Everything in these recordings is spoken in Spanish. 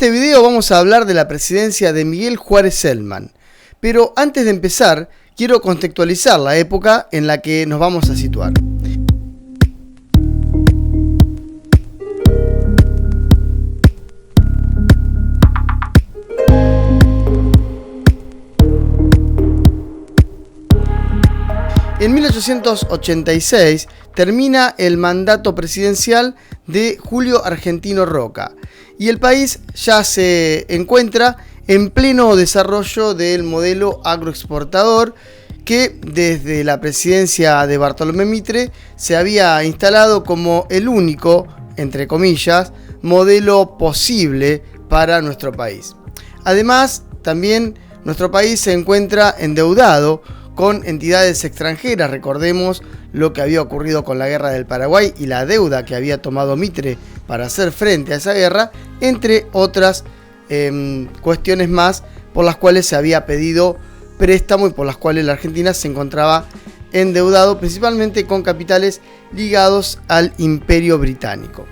En este video vamos a hablar de la presidencia de Miguel Juárez Celman, pero antes de empezar quiero contextualizar la época en la que nos vamos a situar. En 1886 termina el mandato presidencial de Julio Argentino Roca y el país ya se encuentra en pleno desarrollo del modelo agroexportador que desde la presidencia de Bartolomé Mitre se había instalado como el único, entre comillas, modelo posible para nuestro país. Además, también nuestro país se encuentra endeudado con entidades extranjeras. Recordemos lo que había ocurrido con la guerra del Paraguay y la deuda que había tomado Mitre para hacer frente a esa guerra, entre otras cuestiones más por las cuales se había pedido préstamo y por las cuales la Argentina se encontraba endeudado principalmente con capitales ligados al Imperio Británico.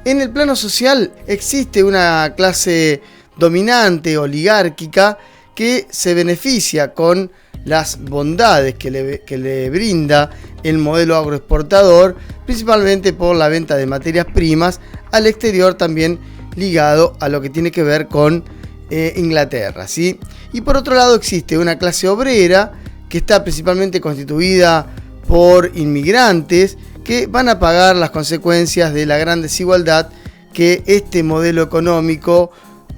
En el plano social existe una clase dominante oligárquica que se beneficia con las bondades que le brinda el modelo agroexportador, principalmente por la venta de materias primas al exterior, también ligado a lo que tiene que ver con Inglaterra, ¿sí? Y por otro lado existe una clase obrera que está principalmente constituida por inmigrantes que van a pagar las consecuencias de la gran desigualdad que este modelo económico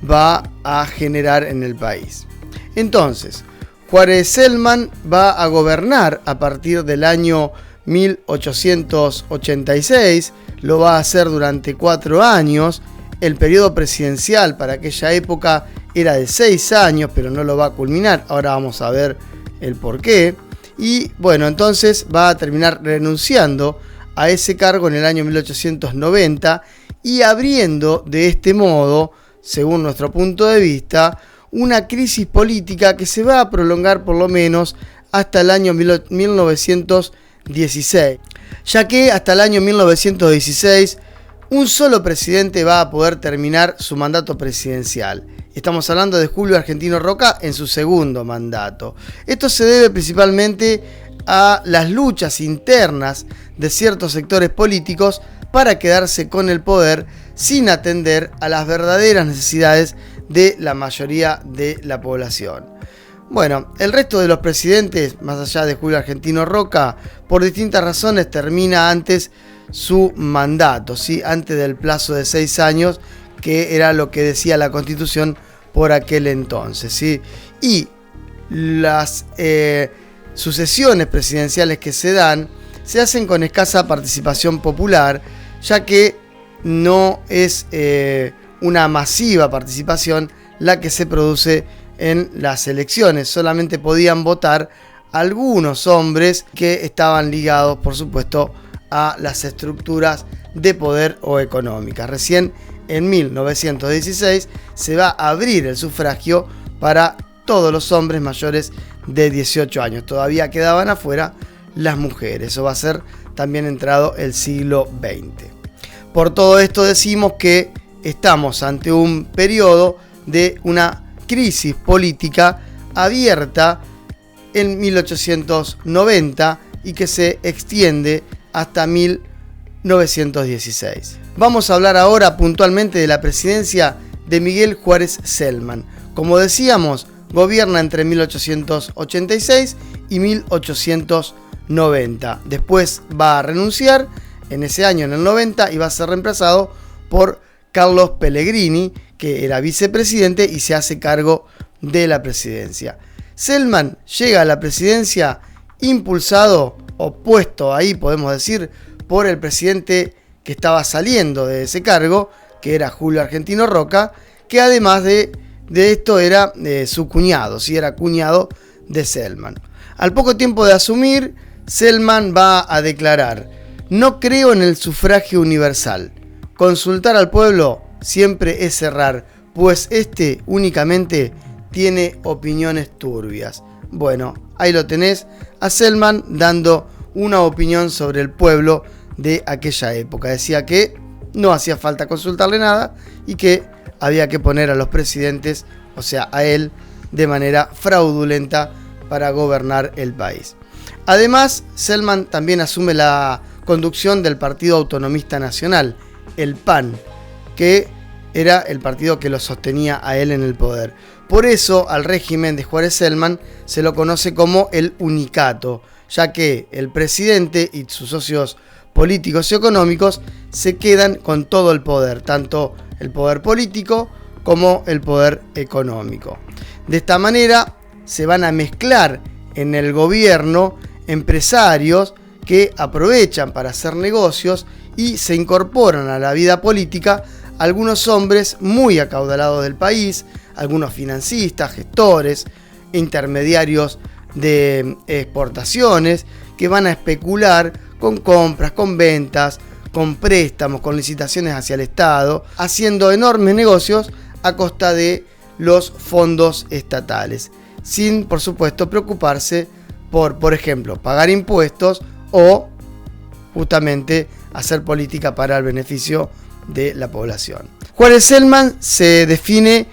va a generar en el país. Entonces, Juárez Celman va a gobernar a partir del año 1886, lo va a hacer durante 4 años. El periodo presidencial para aquella época era de 6 años, pero no lo va a culminar. Ahora vamos a ver el porqué. Y bueno, entonces va a terminar renunciando a ese cargo en el año 1890 y abriendo de este modo, según nuestro punto de vista, una crisis política que se va a prolongar por lo menos hasta el año 1916, ya que hasta el año 1916 un solo presidente va a poder terminar su mandato presidencial. Estamos hablando de Julio Argentino Roca en su segundo mandato. Esto se debe principalmente a las luchas internas de ciertos sectores políticos para quedarse con el poder sin atender a las verdaderas necesidades de la mayoría de la población. Bueno, el resto de los presidentes, más allá de Julio Argentino Roca, por distintas razones termina antes su mandato, ¿sí? Antes del plazo de 6 años, que era lo que decía la Constitución por aquel entonces, ¿sí? Y las sucesiones presidenciales que se dan se hacen con escasa participación popular, ya que no es una masiva participación la que se produce en las elecciones. Solamente podían votar algunos hombres que estaban ligados, por supuesto, a las estructuras de poder o económicas. Recién en 1916 se va a abrir el sufragio para todos los hombres mayores de 18 años. Todavía quedaban afuera las mujeres. Eso va a ser también entrado el siglo XX. Por todo esto decimos que estamos ante un periodo de una crisis política abierta en 1890 y que se extiende hasta 1916. Vamos a hablar ahora puntualmente de la presidencia de Miguel Juárez Celman. Como decíamos, gobierna entre 1886 y 1890. Después va a renunciar en ese año, en el 90, y va a ser reemplazado por Carlos Pellegrini, que era vicepresidente y se hace cargo de la presidencia. Celman llega a la presidencia impulsado, opuesto ahí podemos decir, por el presidente que estaba saliendo de ese cargo, que era Julio Argentino Roca, que además de esto era su cuñado, sí, era cuñado de Celman. Al poco tiempo de asumir, Celman va a declarar: no creo en el sufragio universal. Consultar al pueblo siempre es errar, pues este únicamente tiene opiniones turbias. Bueno, ahí lo tenés, a Celman dando una opinión sobre el pueblo de aquella época. Decía que no hacía falta consultarle nada y que había que poner a los presidentes, o sea, a él, de manera fraudulenta para gobernar el país. Además, Selman también asume la conducción del Partido Autonomista Nacional, el PAN, que era el partido que lo sostenía a él en el poder. Por eso al régimen de Juárez Selman se lo conoce como el unicato, ya que el presidente y sus socios políticos y económicos se quedan con todo el poder, tanto el poder político como el poder económico. De esta manera se van a mezclar en el gobierno empresarios que aprovechan para hacer negocios y se incorporan a la vida política algunos hombres muy acaudalados del país, algunos financistas, gestores, intermediarios de exportaciones que van a especular con compras, con ventas, con préstamos, con licitaciones hacia el Estado, haciendo enormes negocios a costa de los fondos estatales, sin, por supuesto, preocuparse por ejemplo, pagar impuestos o justamente hacer política para el beneficio de la población. Juárez Selman se define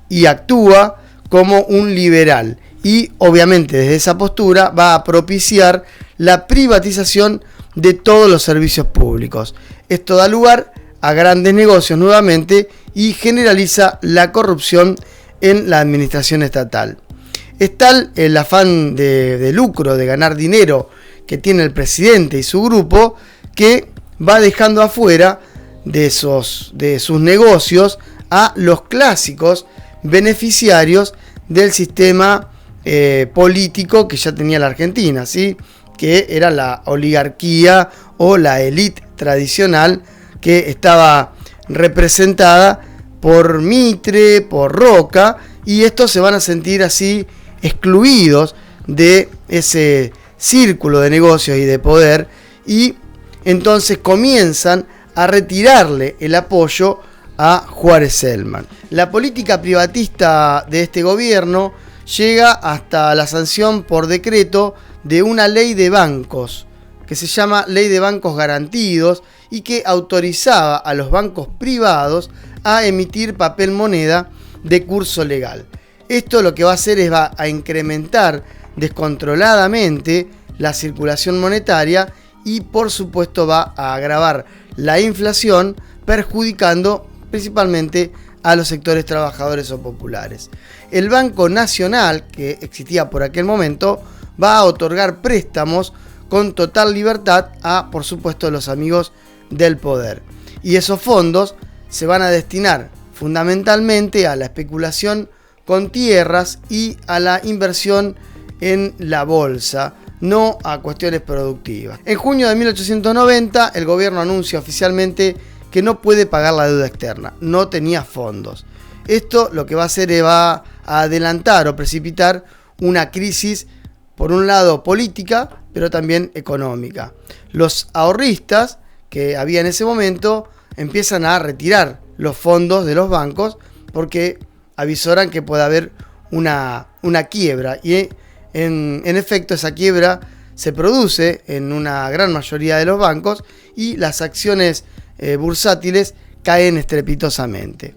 y actúa como un liberal y obviamente desde esa postura va a propiciar la privatización de todos los servicios públicos. Esto da lugar a grandes negocios nuevamente y generaliza la corrupción en la administración estatal. Es tal el afán de lucro, de ganar dinero que tiene el presidente y su grupo, que va dejando afuera de sus negocios a los clásicos beneficiarios del sistema político que ya tenía la Argentina, ¿sí? Que era la oligarquía o la élite tradicional que estaba representada por Mitre, por Roca, y estos se van a sentir así excluidos de ese círculo de negocios y de poder, y entonces comienzan a retirarle el apoyo a Juárez Selman. La política privatista de este gobierno llega hasta la sanción por decreto de una ley de bancos que se llama Ley de Bancos Garantidos y que autorizaba a los bancos privados a emitir papel moneda de curso legal. Esto lo que va a hacer es va a incrementar descontroladamente la circulación monetaria y por supuesto va a agravar la inflación, perjudicando principalmente a los sectores trabajadores o populares. El Banco Nacional, que existía por aquel momento, va a otorgar préstamos con total libertad a, por supuesto, los amigos del poder. Y esos fondos se van a destinar fundamentalmente a la especulación con tierras y a la inversión en la bolsa, no a cuestiones productivas. En junio de 1890, el gobierno anuncia oficialmente que no puede pagar la deuda externa, no tenía fondos. Esto lo que va a hacer es va a adelantar o precipitar una crisis, por un lado política, pero también económica. Los ahorristas que había en ese momento empiezan a retirar los fondos de los bancos porque avisoran que puede haber una quiebra, y en efecto esa quiebra se produce en una gran mayoría de los bancos y las acciones bursátiles caen estrepitosamente.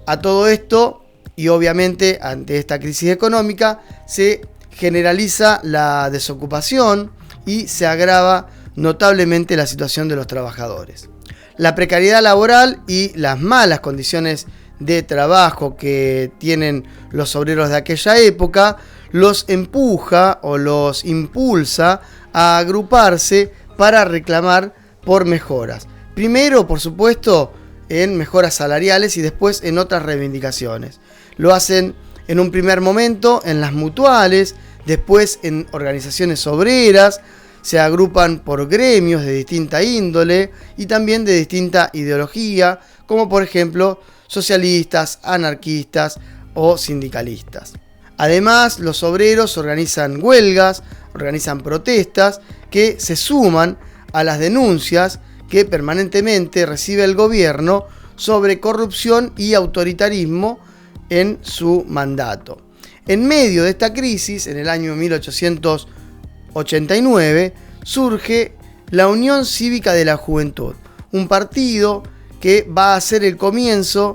A todo esto, y obviamente ante esta crisis económica, se generaliza la desocupación y se agrava notablemente la situación de los trabajadores. La precariedad laboral y las malas condiciones de trabajo que tienen los obreros de aquella época los empuja o los impulsa a agruparse para reclamar por mejoras. Primero, por supuesto, en mejoras salariales y después en otras reivindicaciones. Lo hacen en un primer momento en las mutuales, después en organizaciones obreras, se agrupan por gremios de distinta índole y también de distinta ideología, como por ejemplo socialistas, anarquistas o sindicalistas. Además, los obreros organizan huelgas, organizan protestas que se suman a las denuncias que permanentemente recibe el gobierno sobre corrupción y autoritarismo en su mandato. En medio de esta crisis, en el año 1889, surge la Unión Cívica de la Juventud, un partido que va a ser el comienzo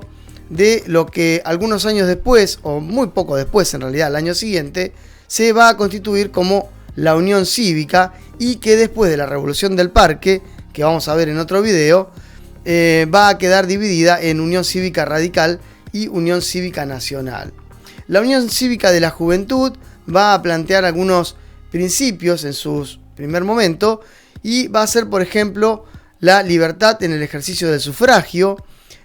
de lo que algunos años después, o muy poco después en realidad, al año siguiente, se va a constituir como la Unión Cívica, y que después de la Revolución del Parque, que vamos a ver en otro video, va a quedar dividida en Unión Cívica Radical y Unión Cívica Nacional. La Unión Cívica de la Juventud va a plantear algunos principios en su primer momento, y va a ser, por ejemplo, la libertad en el ejercicio del sufragio,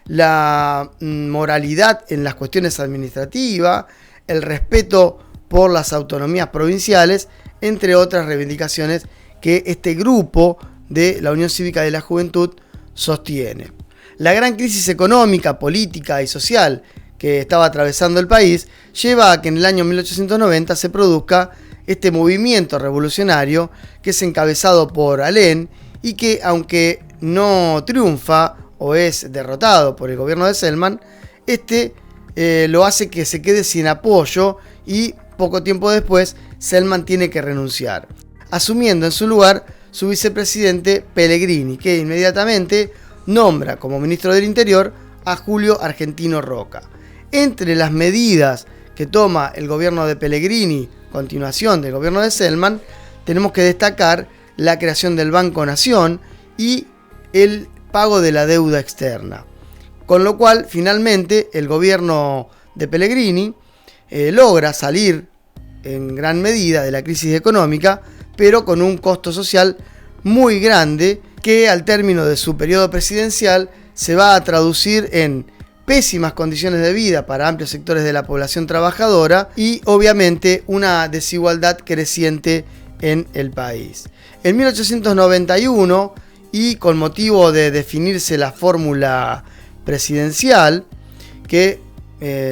la moralidad en las cuestiones administrativas, el respeto por las autonomías provinciales, entre otras reivindicaciones que este grupo de la Unión Cívica de la Juventud sostiene. La gran crisis económica, política y social que estaba atravesando el país lleva a que en el año 1890 se produzca este movimiento revolucionario, que es encabezado por Alem, y que, aunque no triunfa o es derrotado por el gobierno de Selman, lo hace que se quede sin apoyo, y poco tiempo después Selman tiene que renunciar, asumiendo en su lugar su vicepresidente Pellegrini, que inmediatamente nombra como ministro del Interior a Julio Argentino Roca. Entre las medidas que toma el gobierno de Pellegrini, continuación del gobierno de Selman, tenemos que destacar la creación del Banco Nación y el pago de la deuda externa. Con lo cual, finalmente, el gobierno de Pellegrini logra salir en gran medida de la crisis económica, pero con un costo social muy grande, que al término de su periodo presidencial se va a traducir en pésimas condiciones de vida para amplios sectores de la población trabajadora y obviamente una desigualdad creciente en el país. En 1891, y con motivo de definirse la fórmula presidencial que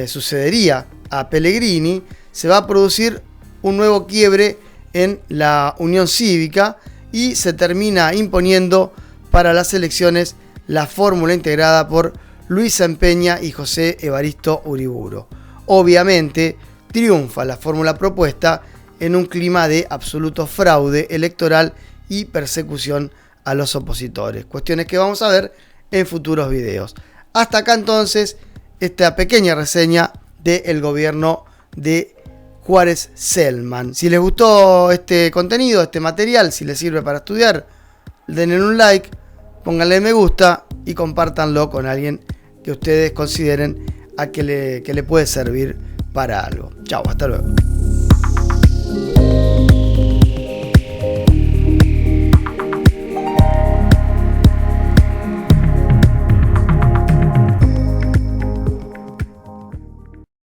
sucedería a Pellegrini, se va a producir un nuevo quiebre en la Unión Cívica y se termina imponiendo para las elecciones la fórmula integrada por Luis Empeña y José Evaristo Uriburu. Obviamente triunfa la fórmula propuesta en un clima de absoluto fraude electoral y persecución a los opositores, cuestiones que vamos a ver en futuros videos. Hasta acá entonces esta pequeña reseña del gobierno de Juárez Selman. Si les gustó este contenido, este material, si les sirve para estudiar, denle un like, pónganle me gusta y compártanlo con alguien que ustedes consideren que le puede servir para algo. Chao, hasta luego.